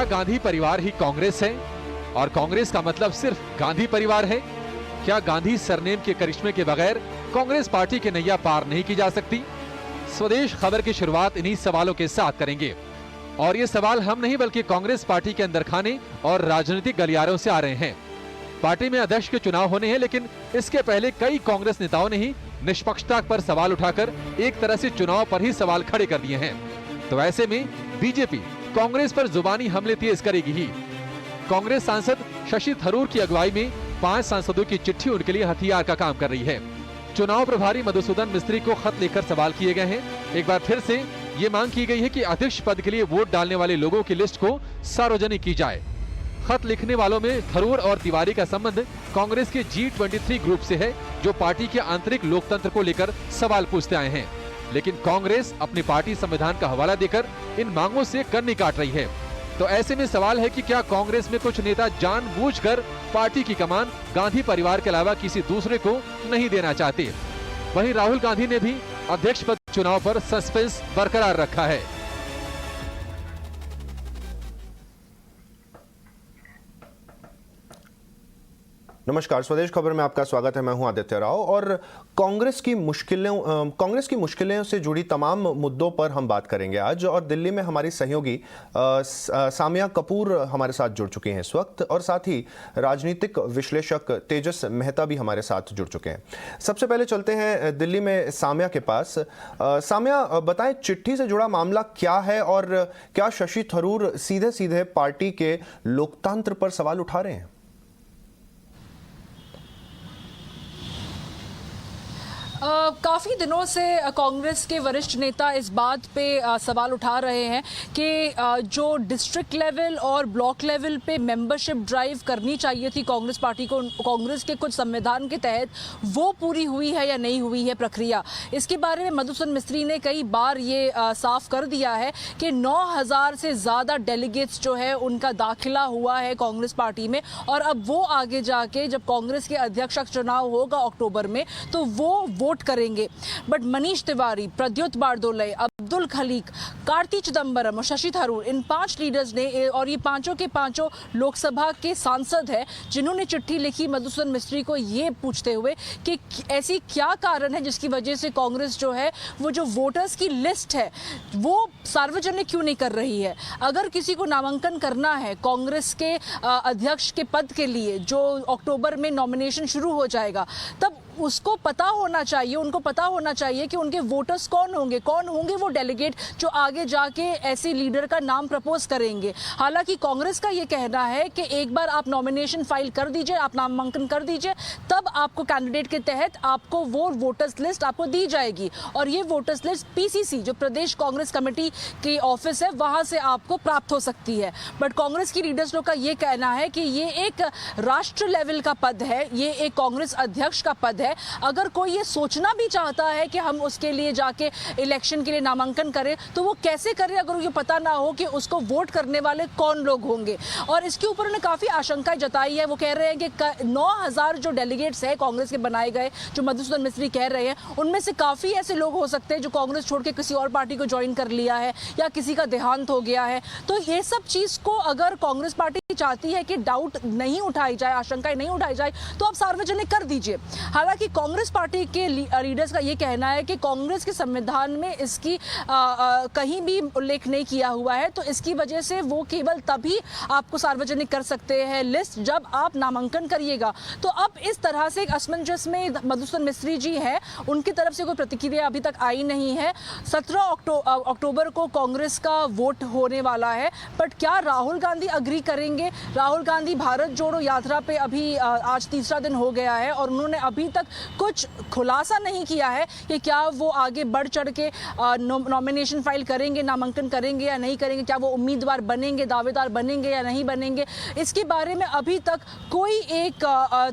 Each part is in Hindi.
क्या गांधी परिवार ही कांग्रेस है और कांग्रेस का मतलब सिर्फ गांधी परिवार है? क्या गांधी सरनेम के करिश्मे के बगैर कांग्रेस पार्टी की नैया पार नहीं की जा सकती? स्वदेश खबर की शुरुआत इन्हीं सवालों के साथ करेंगे और ये सवाल हम नहीं बल्कि कांग्रेस पार्टी के अंदर खाने और राजनीतिक गलियारों से आ रहे हैं। पार्टी में अध्यक्ष के चुनाव होने हैं, लेकिन इसके पहले कई कांग्रेस नेताओं ने ही निष्पक्षता पर सवाल उठाकर एक तरह से चुनाव पर ही सवाल खड़े कर दिए हैं। तो ऐसे में बीजेपी कांग्रेस पर जुबानी हमले तेज करेगी ही। कांग्रेस सांसद शशि थरूर की अगुवाई में 5 सांसदों की चिट्ठी उनके लिए हथियार का काम कर रही है। चुनाव प्रभारी मधुसूदन मिस्त्री को खत लेकर सवाल किए गए हैं। एक बार फिर से ये मांग की गई है कि अध्यक्ष पद के लिए वोट डालने वाले लोगों की लिस्ट को सार्वजनिक की जाए। खत लिखने वालों में थरूर और तिवारी का संबंध कांग्रेस के G23 ग्रुप से है, जो पार्टी के आंतरिक लोकतंत्र को लेकर सवाल पूछते आए हैं। लेकिन कांग्रेस अपनी पार्टी संविधान का हवाला देकर इन मांगों से कन्नी काट रही है। तो ऐसे में सवाल है कि क्या कांग्रेस में कुछ नेता जानबूझकर पार्टी की कमान गांधी परिवार के अलावा किसी दूसरे को नहीं देना चाहते? वहीं राहुल गांधी ने भी अध्यक्ष पद चुनाव पर सस्पेंस बरकरार रखा है। नमस्कार, स्वदेश खबर में आपका स्वागत है। मैं हूं आदित्य राव और कांग्रेस की मुश्किलें से जुड़ी तमाम मुद्दों पर हम बात करेंगे आज। और दिल्ली में हमारी सहयोगी सामिया कपूर हमारे साथ जुड़ चुके हैं इस वक्त, और साथ ही राजनीतिक विश्लेषक तेजस मेहता भी हमारे साथ जुड़ चुके हैं। सबसे पहले चलते हैं दिल्ली में सामिया के पास। सामिया, बताएं चिट्ठी से जुड़ा मामला क्या है और क्या शशि थरूर सीधे सीधे पार्टी के लोकतंत्र पर सवाल उठा रहे हैं? काफ़ी दिनों से कांग्रेस के वरिष्ठ नेता इस बात पे सवाल उठा रहे हैं कि जो डिस्ट्रिक्ट लेवल और ब्लॉक लेवल पे मेंबरशिप ड्राइव करनी चाहिए थी कांग्रेस पार्टी को, कांग्रेस के कुछ संविधान के तहत, वो पूरी हुई है या नहीं हुई है प्रक्रिया। इसके बारे में मधुसूदन मिस्त्री ने कई बार ये साफ कर दिया है कि 9000 से ज़्यादा डेलीगेट्स जो है उनका दाखिला हुआ है कांग्रेस पार्टी में, और अब वो आगे जाके जब कांग्रेस के अध्यक्ष का चुनाव होगा अक्टूबर में तो वो वोट करेंगे। बट मनीष तिवारी, प्रद्युत बारदोले, अब्दुल खलीक, कार्ति चिदंबरम और शशि थरूर, इन 5 लीडर्स ने, और ये पांचों के पांचों लोकसभा के सांसद हैं, जिन्होंने चिट्ठी लिखी मधुसूदन मिस्त्री को ये पूछते हुए कि ऐसी क्या कारण है जिसकी वजह से कांग्रेस जो है वो जो वोटर्स की लिस्ट है वो सार्वजनिक क्यों नहीं कर रही है। अगर किसी को नामांकन करना है कांग्रेस के अध्यक्ष के पद के लिए, जो अक्टूबर में नॉमिनेशन शुरू हो जाएगा, तब उसको पता होना चाहिए, उनको पता होना चाहिए कि उनके वोटर्स कौन होंगे वो डेलीगेट जो आगे जाके ऐसे लीडर का नाम प्रपोज करेंगे। हालांकि कांग्रेस का ये कहना है कि एक बार आप नॉमिनेशन फाइल कर दीजिए, आप नामांकन कर दीजिए, तब आपको कैंडिडेट के तहत आपको वो वोटर्स लिस्ट आपको दी जाएगी, और ये वोटर्स लिस्ट PCC जो प्रदेश कांग्रेस कमेटी की ऑफिस है वहां से आपको प्राप्त हो सकती है। बट कांग्रेस की लीडर्स लोग का ये कहना है कि ये एक राष्ट्र लेवल का पद है, ये एक कांग्रेस अध्यक्ष का पद है। अगर कोई ये सोचना भी चाहता है कि हम उसके लिए जाके इलेक्शन के लिए नामांकन करें तो वो कैसे करें अगर ये पता ना हो कि उसको वोट करने वाले कौन लोग होंगे। और इसके ऊपर उन्होंने काफी आशंकाएं जताई है। वो कह रहे हैं कि 9000 जो डेलीगेट्स है कांग्रेस के बनाए गए, जो मधुसूदन मिस्त्री कह रहे हैं, उनमें से काफी ऐसे लोग हो सकते हैं जो कांग्रेस छोड़ के किसी और पार्टी को ज्वाइन कर लिया है या किसी का देहांत हो गया है। तो ये सब चीज को अगर कांग्रेस पार्टी चाहती है कि डाउट नहीं उठाई जाए, आशंकाएं नहीं उठाई जाए, तो आप सार्वजनिक कर दीजिए। हालांकि कांग्रेस पार्टी के लीडर्स का यह कहना है कि कांग्रेस के संविधान में इसकी कहीं भी उल्लेख नहीं किया हुआ है, तो इसकी वजह से वो केवल तभी आपको सार्वजनिक कर सकते हैं लिस्ट जब आप नामांकन करिएगा। तो अब इस तरह से एक असमंजस में मधुसूदन मिस्त्री जी है, उनकी तरफ से कोई प्रतिक्रिया अभी तक आई नहीं है। 17 अक्टूबर को कांग्रेस का वोट होने वाला है, बट क्या राहुल गांधी अग्री करेंगे? राहुल गांधी भारत जोड़ो यात्रा पे अभी आज तीसरा दिन हो गया है और उन्होंने अभी तक कुछ खुलासा नहीं किया है कि क्या वो आगे बढ़ चढ़ के नॉमिनेशन फाइल करेंगे, नामांकन करेंगे या नहीं करेंगे, क्या वो उम्मीदवार बनेंगे, दावेदार बनेंगे या नहीं बनेंगे। इसके बारे में अभी तक कोई एक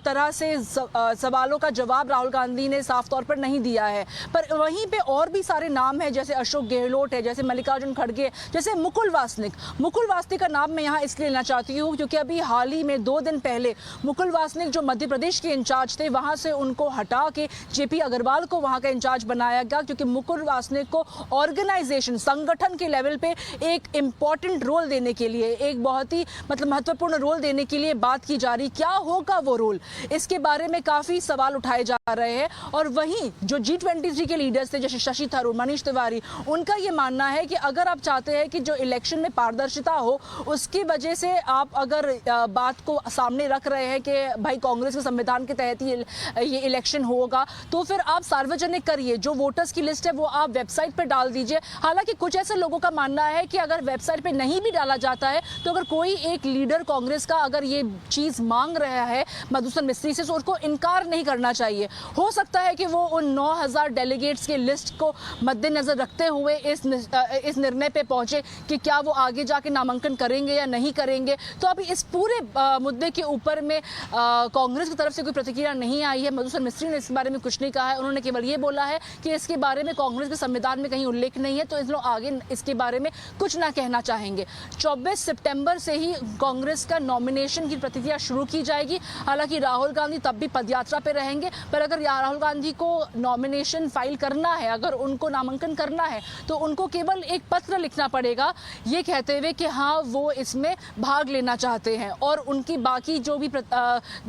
तरह से सवालों का जवाब राहुल गांधी ने साफ तौर पर नहीं दिया है। पर वहीं पे और भी सारे नाम हैं, जैसे अशोक गहलोत है, जैसे मल्लिकार्जुन खड़गे, जैसे मुकुल वासनिक का नाम मैं यहाँ इसलिए लेना चाहती हूँ क्योंकि अभी हाल ही में 2 दिन पहले मुकुल वासनिक जो मध्य प्रदेश के इंचार्ज थे, वहां से उनको को हटा के जेपी अग्रवाल को वहां का इंचार्ज बनाया गया, क्योंकि मुकुल वासनिक को ऑर्गेनाइजेशन संगठन के लेवल पे एक इंपॉर्टेंट रोल देने के लिए, एक बहुत ही महत्वपूर्ण रोल देने के लिए बात की जा रही। क्या होगा वो रोल, इसके बारे में काफी सवाल उठाए जा रहे हैं। और वहीं जो G23 के लीडर्स थे जैसे शशि थरूर, मनीष तिवारी, उनका ये मानना है कि अगर आप चाहते हैं कि जो इलेक्शन में पारदर्शिता हो, उसकी वजह से आप अगर बात को सामने रख रहे हैं कि भाई कांग्रेस के संविधान के तहत ये इलेक्शन होगा, तो फिर आप सार्वजनिक करिए। जो वोटर्स की लिस्ट है वो आप वेबसाइट पर डाल दीजिए। हालांकि कुछ ऐसे लोगों का मानना है कि अगर वेबसाइट पे नहीं भी डाला जाता है तो अगर कोई एक लीडर कांग्रेस का अगर ये चीज मांग रहा है मधुसूदन मिस्त्री से, तो उसको इनकार नहीं करना चाहिए। हो सकता है कि वो उन 9000 डेलीगेट्स के लिस्ट को मद्देनजर रखते हुए इस निर्णय पे पहुंचे कि क्या वो आगे जाके नामांकन करेंगे या नहीं करेंगे। तो अभी इस पूरे मुद्दे के ऊपर में कांग्रेस की तरफ से कोई प्रतिक्रिया नहीं आई है। मधुसूदन मिस्त्री ने इस बारे में कुछ नहीं कहा है। उन्होंने केवल ये बोला है कि इसके बारे में कांग्रेस के संविधान में कहीं उल्लेख नहीं है, तो इन लोग आगे इसके बारे में कुछ ना कहना चाहेंगे। 24 सितंबर से ही कांग्रेस का नॉमिनेशन की प्रक्रिया शुरू की जाएगी। हालांकि राहुल गांधी तब भी पदयात्रा पे रहेंगे, पर अगर राहुल गांधी को नॉमिनेशन फाइल करना है, अगर उनको नामांकन करना है, तो उनको केवल एक पत्र लिखना पड़ेगा ये कहते हुए कि हाँ वो इसमें भाग लेना चाहते हैं, और उनकी बाकी जो भी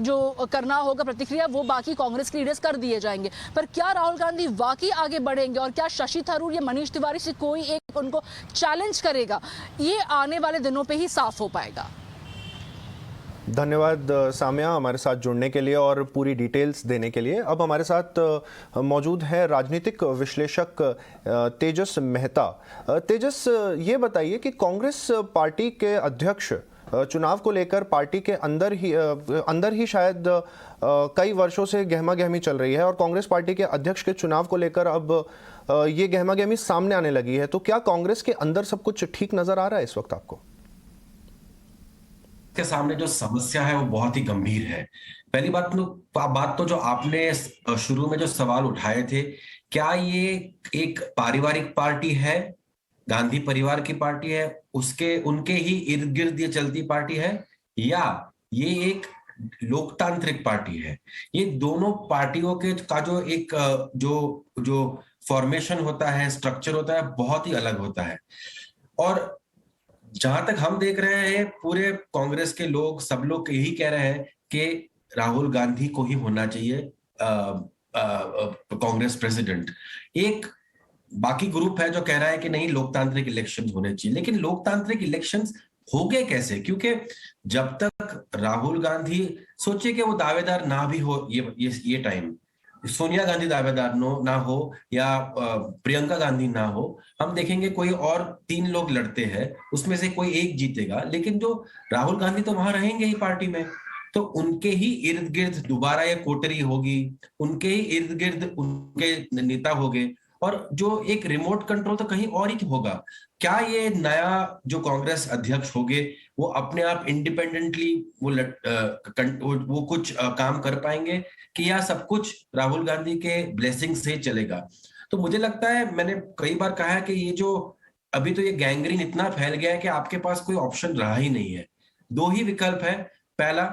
जो करना होगा प्रतिक्रिया वो बाकी कांग्रेस के लीडर्स कर दिए जाएंगे। पर क्या राहुल गांधी वाकई आगे बढ़ेंगे और क्या शशि थरूर या मनीष तिवारी से कोई एक उनको चैलेंज करेगा, ये आने वाले दिनों पे ही साफ हो पाएगा। धन्यवाद साम्या हमारे साथ जुड़ने के लिए और पूरी डिटेल्स देने के लिए। अब हमारे साथ मौजूद है राजनीतिक विश्लेषक तेजस मेहता। तेजस, ये बताइए कि कांग्रेस पार्टी के अध्यक्ष चुनाव को लेकर पार्टी के अंदर ही शायद कई वर्षों से गहमागहमी चल रही है, और कांग्रेस पार्टी के अध्यक्ष के चुनाव को लेकर अब ये गहमागहमी सामने आने लगी है। तो क्या कांग्रेस के अंदर सब कुछ ठीक नजर आ रहा है इस वक्त आपको? के सामने जो समस्या है वो बहुत ही गंभीर है। पहली बात तो जो आपने शुरू में जो सवाल उठाए थे, क्या ये एक पारिवारिक पार्टी है, गांधी परिवार की पार्टी है, उनके ही इर्द गिर्द ये चलती पार्टी है, या ये एक लोकतांत्रिक पार्टी है? ये दोनों पार्टियों के का जो एक जो फॉर्मेशन होता है, स्ट्रक्चर होता है, बहुत ही अलग होता है। और जहां तक हम देख रहे हैं, पूरे कांग्रेस के लोग, सब लोग यही कह रहे हैं कि राहुल गांधी को ही होना चाहिए कांग्रेस प्रेसिडेंट। एक बाकी ग्रुप है जो कह रहा है कि नहीं, लोकतांत्रिक इलेक्शंस होने चाहिए। लेकिन लोकतांत्रिक इलेक्शंस हो गए कैसे? क्योंकि जब तक राहुल गांधी, सोचिए कि वो दावेदार ना भी हो, ये टाइम सोनिया गांधी दावेदार ना हो या प्रियंका गांधी ना हो, हम देखेंगे कोई और 3 लोग लड़ते हैं, उसमें से कोई एक जीतेगा। लेकिन जो राहुल गांधी तो वहां रहेंगे ही पार्टी में, तो उनके ही इर्द गिर्द दोबारा ये कोटरी होगी, उनके ही इर्द गिर्द उनके नेता होंगे, और जो एक रिमोट कंट्रोल तो कहीं और ही होगा। क्या ये नया जो कांग्रेस अध्यक्ष होंगे वो अपने आप इंडिपेंडेंटली वो कुछ काम कर पाएंगे, कि या सब कुछ राहुल गांधी के ब्लेसिंग से चलेगा? तो मुझे लगता है, मैंने कई बार कहा है कि ये जो अभी तो ये गैंग्रीन इतना फैल गया है कि आपके पास कोई ऑप्शन रहा ही नहीं है। 2 ही विकल्प है। पहला,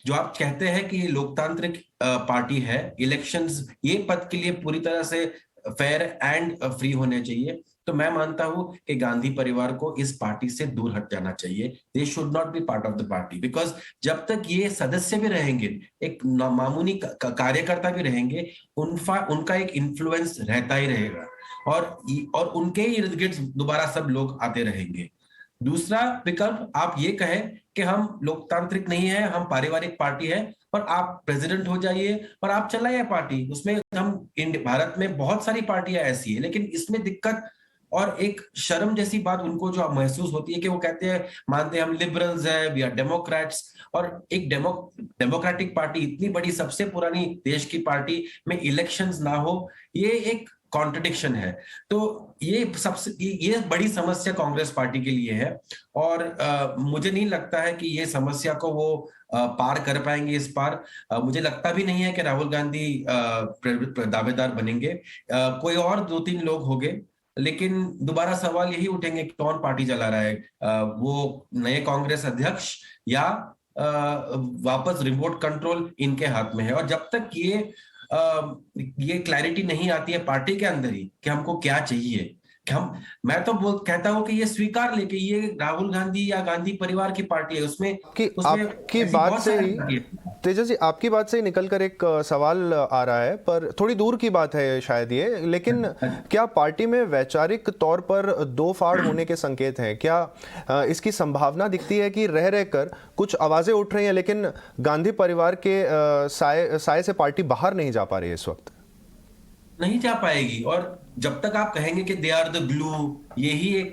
जो आप कहते हैं कि ये लोकतांत्रिक पार्टी है, इलेक्शंस ये पद के लिए पूरी तरह से फेयर एंड फ्री होने चाहिए, तो मैं मानता हूं कि गांधी परिवार को इस पार्टी से दूर हट जाना चाहिए। They should not be part of the party, because जब तक ये सदस्य भी रहेंगे, एक मामूली कार्यकर्ता भी रहेंगे, उनका एक इन्फ्लुएंस रहता ही रहेगा, और उनके ही इर्द गिर्द दोबारा सब लोग आते रहेंगे। दूसरा विकल्प, आप ये कहें कि हम लोकतांत्रिक नहीं है, हम पारिवारिक पार्टी है, और आप प्रेसिडेंट हो जाइए और आप चलाइए पार्टी। उसमें भारत में बहुत सारी पार्टियां ऐसी है, लेकिन इसमें दिक्कत और एक शर्म जैसी बात उनको जो महसूस होती है कि वो कहते हैं, मानते हैं हम लिबरल्स हैं, वी आर डेमोक्रेट्स, और एक डेमोक्रेटिक पार्टी, इतनी बड़ी सबसे पुरानी देश की पार्टी में इलेक्शंस ना हो, ये एक कॉन्ट्रडिक्शन है। तो ये बड़ी समस्या कांग्रेस पार्टी के लिए है, और मुझे नहीं लगता है कि ये समस्या को वो पार कर पाएंगे इस बार। मुझे लगता भी नहीं है कि राहुल गांधी दावेदार बनेंगे। कोई और 2-3 लोग होंगे, लेकिन दोबारा सवाल यही उठेंगे कि कौन पार्टी चला रहा है, वो नए कांग्रेस अध्यक्ष या वापस रिमोट कंट्रोल इनके हाथ में है। और जब तक ये ये क्लैरिटी नहीं आती है पार्टी के अंदर ही कि हमको क्या चाहिए, कि मैं तो कहता हूं कि ये स्वीकार ले कि ये राहुल गांधी या गांधी परिवार की पार्टी है, उसमें आपकी ऐसी बात बहुत से सारी ही पार्टी है। तेजस जी, आपकी बात से ही निकलकर एक सवाल आ रहा है, पर थोड़ी दूर की बात है शायद ये, लेकिन क्या पार्टी में वैचारिक तौर पर दो फाड़ होने के संकेत हैं? क्या इसकी संभावना दिखती है कि रह रहकर कुछ आवाजें उठ रही हैं, लेकिन गांधी परिवार के साए से पार्टी बाहर नहीं जा पा रही है इस वक्त? नहीं जा पाएगी। और जब तक आप कहेंगे कि दे आर द ग्लू, यही एक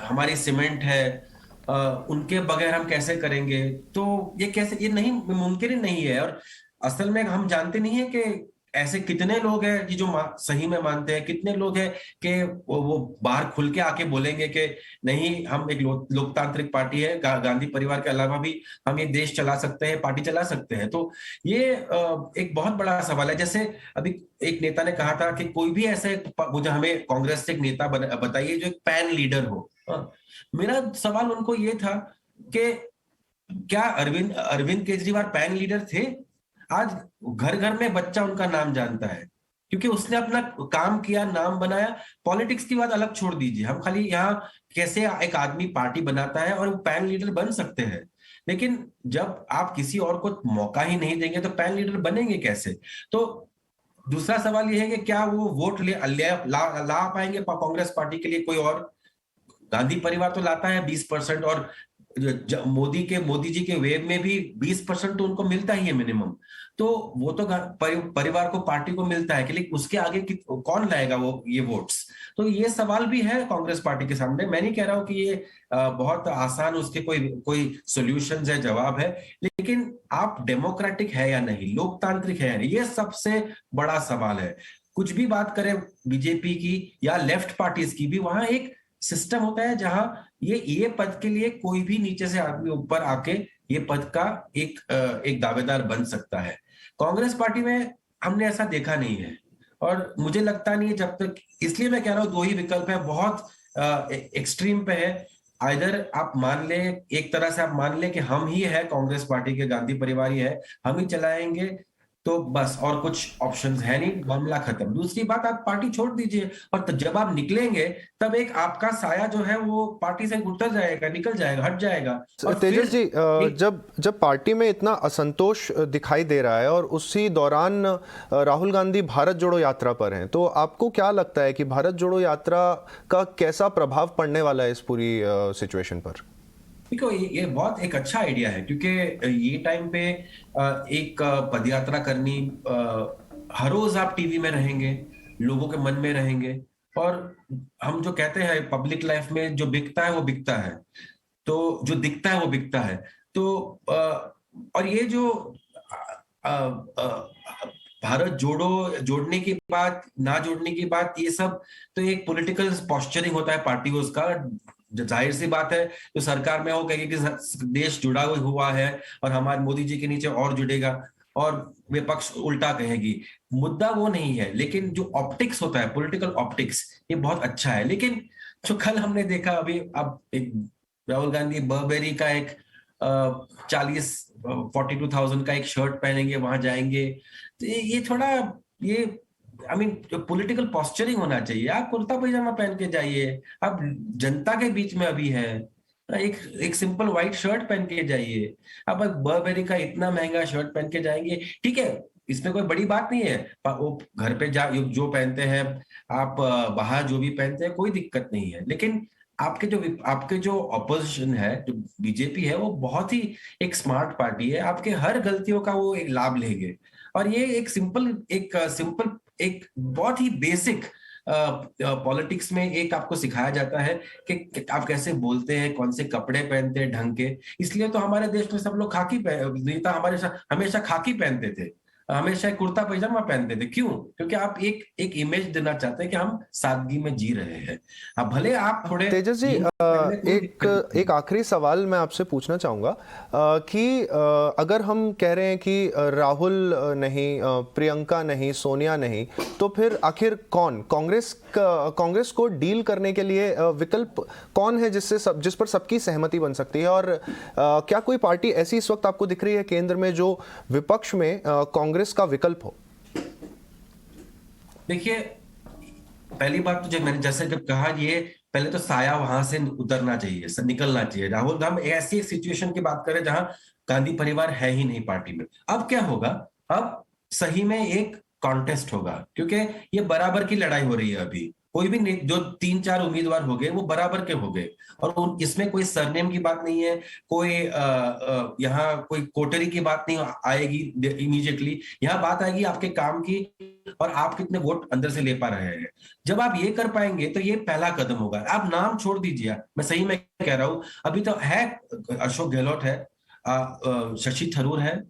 हमारी सीमेंट है, उनके बगैर हम कैसे करेंगे, तो ये नहीं, मुमकिन ही नहीं है। और असल में हम जानते नहीं है कि ऐसे कितने लोग हैं कि जो सही में मानते हैं, कितने लोग हैं कि वो बाहर खुल के आके बोलेंगे कि नहीं, हम एक लोकतांत्रिक पार्टी है, गांधी परिवार के अलावा भी हम ये देश चला सकते हैं, पार्टी चला सकते हैं। तो ये एक बहुत बड़ा सवाल है। जैसे अभी एक नेता ने कहा था कि कोई भी ऐसे, मुझे हमें कांग्रेस से एक नेता बताइए जो एक पैन लीडर हो। मेरा सवाल उनको ये था कि क्या अरविंद केजरीवाल पैन लीडर थे? आज घर घर में बच्चा उनका नाम जानता है, क्योंकि उसने अपना काम किया, नाम बनाया। पॉलिटिक्स की बात अलग छोड़ दीजिए, हम खाली यहाँ कैसे एक आदमी पार्टी बनाता है और वो पैन लीडर बन सकते हैं। लेकिन जब आप किसी और को मौका ही नहीं देंगे तो पैन लीडर बनेंगे कैसे? तो दूसरा सवाल यह है कि क्या वो वोट ला पाएंगे कांग्रेस पार्टी के लिए कोई और? गांधी परिवार तो लाता है 20%, और मोदी जी के वेव में भी 20% तो उनको मिलता ही है मिनिमम। तो वो तो परिवार को, पार्टी को मिलता है कि, लेकिन उसके आगे कौन लाएगा ये वोट्स? तो ये सवाल भी है कांग्रेस पार्टी के सामने। मैं नहीं कह रहा हूं कि ये बहुत आसान उसके कोई सॉल्यूशंस है, जवाब है, लेकिन आप डेमोक्रेटिक है या नहीं, लोकतांत्रिक है या नहीं, ये सबसे बड़ा सवाल है। कुछ भी बात करें बीजेपी की या लेफ्ट पार्टीज की भी, वहां एक सिस्टम होता है जहां ये पद के लिए कोई भी नीचे से आदमी ऊपर आके ये पद का एक दावेदार बन सकता है। कांग्रेस पार्टी में हमने ऐसा देखा नहीं है, और मुझे लगता नहीं है जब तक, इसलिए मैं कह रहा हूं दो ही विकल्प है, बहुत एक्सट्रीम पे है। आइदर आप मान ले, एक तरह से आप मान ले कि हम ही है कांग्रेस पार्टी के, गांधी परिवार ही है, हम ही चलाएंगे, तो बस और कुछ ऑप्शंस है नहीं, मामला खत्म। दूसरी बात, आप पार्टी छोड़ दीजिए, और जब आप निकलेंगे तब एक आपका साया जो है वो पार्टी से उतर जाएगा, निकल जाएगा, हट जाएगा। और तेजस जी, जब पार्टी में इतना असंतोष दिखाई दे रहा है और उसी दौरान राहुल गांधी भारत जोड़ो यात्रा पर हैं, तो आपको क्या लगता है कि भारत जोड़ो यात्रा का कैसा प्रभाव पड़ने वाला है इस पूरी सिचुएशन पर? देखो, ये बहुत एक अच्छा आइडिया है, क्योंकि ये टाइम पे एक पदयात्रा करनी, हर रोज आप टीवी में रहेंगे, लोगों के मन में रहेंगे, और हम जो कहते हैं पब्लिक लाइफ में जो बिकता है वो बिकता है, तो जो दिखता है वो बिकता है। तो और ये जो भारत जोड़ने की बात, ना जोड़ने की बात, ये सब तो एक पॉलिटिकल पॉस्चरिंग होता है पार्टियों का। जाहिर सी बात है, जो सरकार में हो कहेगी कि देश जुड़ा हुआ है और हमारे मोदी जी के नीचे और जुड़ेगा, और विपक्ष उल्टा कहेगी। मुद्दा वो नहीं है, लेकिन जो ऑप्टिक्स होता है, पॉलिटिकल ऑप्टिक्स, ये बहुत अच्छा है। लेकिन जो कल हमने देखा, अभी अब एक राहुल गांधी बर्बेरी का एक 42,000 का एक शर्ट पहनेंगे, वहां जाएंगे, तो ये थोड़ा, ये पॉलिटिकल पॉस्चरिंग होना चाहिए। आप कुर्ता पैजामा पहन के जाइए, आप जनता के बीच में अभी है, एक सिंपल व्हाइट शर्ट पहन के जाइए। आप बर्बेरी का इतना महंगा शर्ट पहन के जाएंगे, ठीक है, इसमें कोई बड़ी बात नहीं है, वो घर पे जो पहनते हैं आप, बाहर जो भी पहनते हैं, कोई दिक्कत नहीं है। लेकिन आपके जो ऑपोजिशन है, जो बीजेपी है, वो बहुत ही एक स्मार्ट पार्टी है, आपके हर गलतियों का वो एक लाभ लेंगे। और ये एक सिंपल एक बहुत ही बेसिक पॉलिटिक्स में एक आपको सिखाया जाता है कि आप कैसे बोलते हैं, कौन से कपड़े पहनते हैं ढंग के। इसलिए तो हमारे देश में सब लोग नेता हमेशा खाकी पहनते थे, हमेशा कुर्ता पैजामा पहनते थे। क्यों? क्योंकि आप एक इमेज देना चाहते हैं कि हम सादगी में जी रहे हैं। अब भले आप थोड़े, तेजस जी, एक आखिरी सवाल मैं आपसे पूछना चाहूंगा कि अगर हम कह रहे हैं कि राहुल नहीं, प्रियंका नहीं, सोनिया नहीं, तो फिर आखिर कौन, कांग्रेस को डील करने के लिए विकल्प कौन है जिस पर सबकी सहमति बन सकती है? और क्या कोई पार्टी ऐसी इस वक्त आपको दिख रही है केंद्र में जो विपक्ष में कांग्रेस का विकल्प हो? देखिए, पहली बात तो जब मैंने जब कहा, ये पहले तो साया वहां से उतरना चाहिए, निकलना चाहिए। राहुल, हम ऐसी एक सिचुएशन की बात करें जहां गांधी परिवार है ही नहीं पार्टी में। अब क्या होगा? अब सही में एक कॉन्टेस्ट होगा, क्योंकि ये बराबर की लड़ाई हो रही है। अभी कोई भी जो 3-4 उम्मीदवार हो गए वो बराबर के हो गए, और इसमें कोई सरनेम की बात नहीं है, कोई यहाँ कोई कोटरी की बात नहीं आएगी इमीडिएटली। यहाँ बात आएगी आपके काम की और आप कितने वोट अंदर से ले पा रहे हैं। जब आप ये कर पाएंगे तो ये पहला कदम होगा। आप नाम छोड़ दीजिए, मैं सही में कह रहा हूं। अभी तो है, अशोक गहलोत है, शशि थरूर है,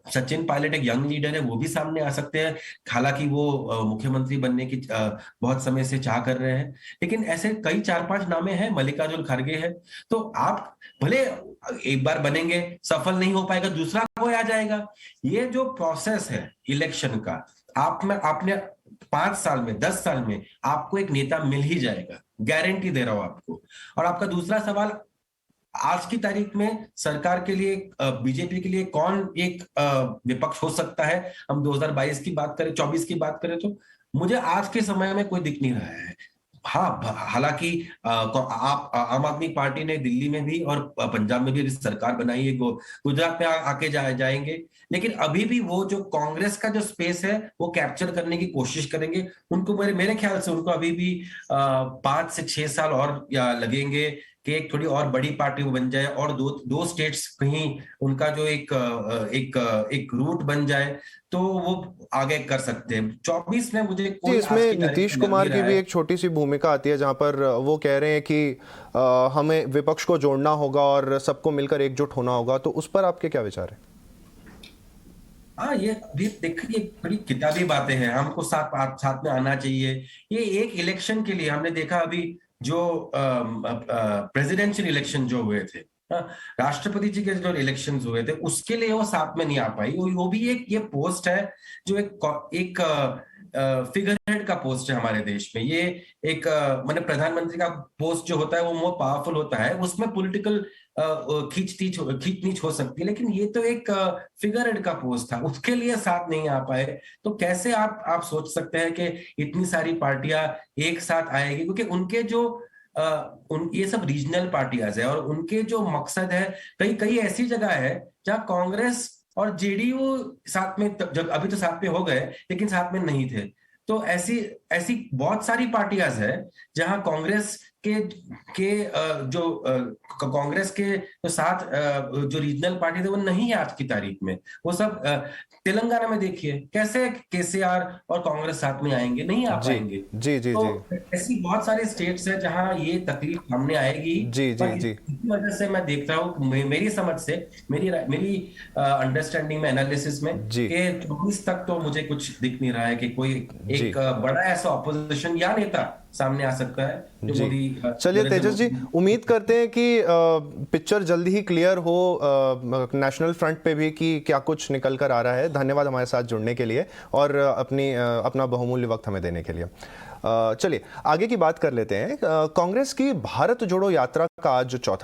सचिन पायलट एक यंग लीडर है, वो भी सामने आ सकते हैं। हालांकि वो मुख्यमंत्री बनने की बहुत समय से चाह कर रहे हैं, लेकिन ऐसे कई 4-5 नामे हैं, मल्लिकार्जुन खड़गे है। तो आप भले एक बार बनेंगे, सफल नहीं हो पाएगा, दूसरा कोई आ जाएगा। ये जो प्रोसेस है इलेक्शन का, आपने 5 साल में, 10 साल में आपको एक नेता मिल ही जाएगा, गारंटी दे रहा हूं आपको। और आपका दूसरा सवाल, आज की तारीख में सरकार के लिए, बीजेपी के लिए कौन एक विपक्ष हो सकता है? हम 2022 की बात करें, 24 की बात करें, तो मुझे आज के समय में कोई दिख नहीं रहा है। हाँ, हालांकि आप आम आदमी पार्टी ने दिल्ली में भी और पंजाब में भी सरकार बनाई है, गुजरात में आके जाएंगे, लेकिन अभी भी वो जो कांग्रेस का जो स्पेस है वो कैप्चर करने की कोशिश करेंगे। उनको मेरे ख्याल से उनको अभी भी 5 से 6 साल और लगेंगे कि एक थोड़ी और बड़ी पार्टी वो बन जाए, और दो स्टेट्स कहीं उनका जो एक रूट बन जाए, तो वो आगे कर सकते हैं। 24 में मुझे कोई, इसमें नीतीश कुमार की भी एक छोटी सी भूमिका आती है, जहां पर वो कह रहे हैं कि हमें विपक्ष को जोड़ना होगा और सबको मिलकर एकजुट होना होगा। तो उस पर आपके क्या विचार है? हाँ, ये भी देखिए, बड़ी किताबी बातें हैं, हमको साथ में आना चाहिए। ये एक इलेक्शन के लिए हमने देखा, अभी जो प्रेसिडेंशियल इलेक्शन जो हुए थे, राष्ट्रपति जी के जो इलेक्शन हुए थे, उसके लिए वो साथ में नहीं आ पाई। वो भी एक ये पोस्ट है जो एक फिगर हेड का पोस्ट है हमारे देश में। ये एक माने प्रधानमंत्री का पोस्ट जो होता है वो मोर पावरफुल होता है, उसमें पॉलिटिकल खींच हो सकती है, लेकिन ये तो एक फिगर हेड का पोस्ट था, उसके लिए साथ नहीं आ पाए। तो कैसे आप सोच सकते हैं कि इतनी सारी पार्टियां एक साथ आएगी? क्योंकि उनके जो ये सब रीजनल पार्टियां है, और उनके जो मकसद है, कई ऐसी जगह है जहां कांग्रेस और जेडीयू साथ में, जब अभी तो साथ में हो गए लेकिन साथ में नहीं थे। तो ऐसी बहुत सारी पार्टियां हैं जहां कांग्रेस के जो कांग्रेस के जो साथ जो रीजनल पार्टी थे वो नहीं है आज की तारीख में। वो सब तेलंगाना में देखिए कैसे केसीआर और कांग्रेस साथ में आएंगे, नहीं आ पाएंगे। जी जी तो जी ऐसी बहुत सारे स्टेट्स हैं जहां ये तकलीफ सामने आएगी। जी जी जी इसी वजह से मैं देख रहा हूँ, मेरी समझ से, मेरी अंडरस्टैंडिंग में, एनालिसिस में, जी कि 24 तक तो मुझे कुछ दिख नहीं रहा है कि कोई एक बड़ा ऐसा ऑपोजिशन या नेता सामने आ सकता है जो मोदी। चलिए तेजस जी, उम्मीद करते हैं कि पिक्चर जल्दी ही क्लियर हो नेशनल फ्रंट पे भी कि क्या कुछ निकल कर आ रहा है। धन्यवाद हमारे साथ जुड़ने के लिए और अपना बहुमूल्य वक्त हमें देने के लिए। चलिए आगे की बात कर लेते हैं। कांग्रेस की भारत जोड़ो यात्रा का आज जो चौथा